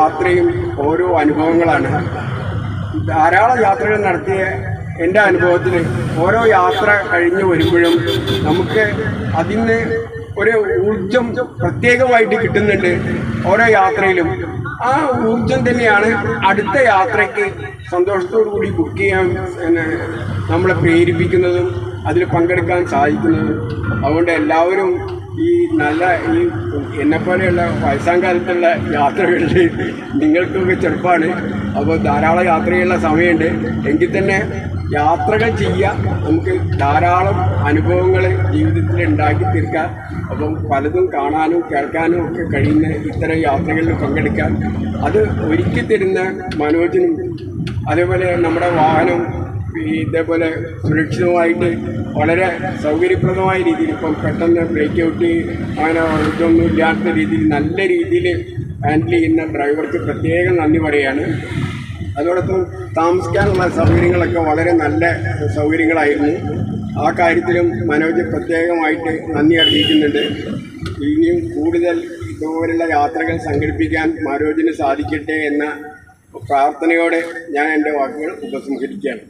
യാത്രയും ഓരോ അനുഭവങ്ങളാണ്. ധാരാളം യാത്രകൾ നടത്തിയ എൻ്റെ അനുഭവത്തിൽ ഓരോ യാത്ര കഴിഞ്ഞ് വരുമ്പോഴും നമുക്ക് അതിന് ഒരു ഊർജം പ്രത്യേകമായിട്ട് കിട്ടുന്നുണ്ട്. ഓരോ യാത്രയിലും ആ ഊർജം തന്നെയാണ് അടുത്ത യാത്രയ്ക്ക് സന്തോഷത്തോടു കൂടി ബുക്ക് ചെയ്യാൻ നമ്മളെ പ്രേരിപ്പിക്കുന്നതും അതിൽ പങ്കെടുക്കാൻ സാധിക്കുന്നതും. അതുകൊണ്ട് എല്ലാവരും ഈ എന്നെപ്പോലെയുള്ള വയസ്സാം കാലത്തുള്ള യാത്രകളിൽ നിങ്ങൾക്കൊക്കെ ചെറുപ്പമാണ്, അപ്പോൾ ധാരാളം യാത്ര ചെയ്യാനുള്ള സമയമുണ്ട്. എങ്കിൽ തന്നെ യാത്രകൾ ചെയ്യുക, നമുക്ക് ധാരാളം അനുഭവങ്ങൾ ജീവിതത്തിൽ ഉണ്ടാക്കി തീർക്കാം. അപ്പം പലതും കാണാനും കേൾക്കാനും ഒക്കെ കഴിയുന്ന ഇത്തരം യാത്രകളിൽ പങ്കെടുക്കാൻ അത് ഒരുക്കി തരുന്ന മനോജിനും അതേപോലെ നമ്മുടെ വാഹനം ഇതേപോലെ സുരക്ഷിതമായിട്ട് വളരെ സൗകര്യപ്രദമായ രീതിയിൽ ഇപ്പം പെട്ടെന്ന് ബ്രേക്ക് ഔട്ട് അങ്ങനെ ഇതൊന്നും ഇല്ലാത്ത രീതിയിൽ നല്ല രീതിയിൽ ഹാൻഡിൽ ചെയ്യുന്ന ഡ്രൈവർക്ക് പ്രത്യേകം നന്ദി പറയുകയാണ്. അതോടൊപ്പം താമസിക്കാനുള്ള സൗകര്യങ്ങളൊക്കെ വളരെ നല്ല സൗകര്യങ്ങളായിരുന്നു. ആ കാര്യത്തിലും മനോജ് പ്രത്യേകമായിട്ട് നന്ദി അറിയിക്കുന്നുണ്ട്. ഇനിയും കൂടുതൽ ഇതുപോലുള്ള യാത്രകൾ സംഘടിപ്പിക്കാൻ മനോജിന് സാധിക്കട്ടെ എന്ന പ്രാർത്ഥനയോടെ ഞാൻ എൻ്റെ വാക്കുകൾ ഉപസംഹരിക്കുകയാണ്.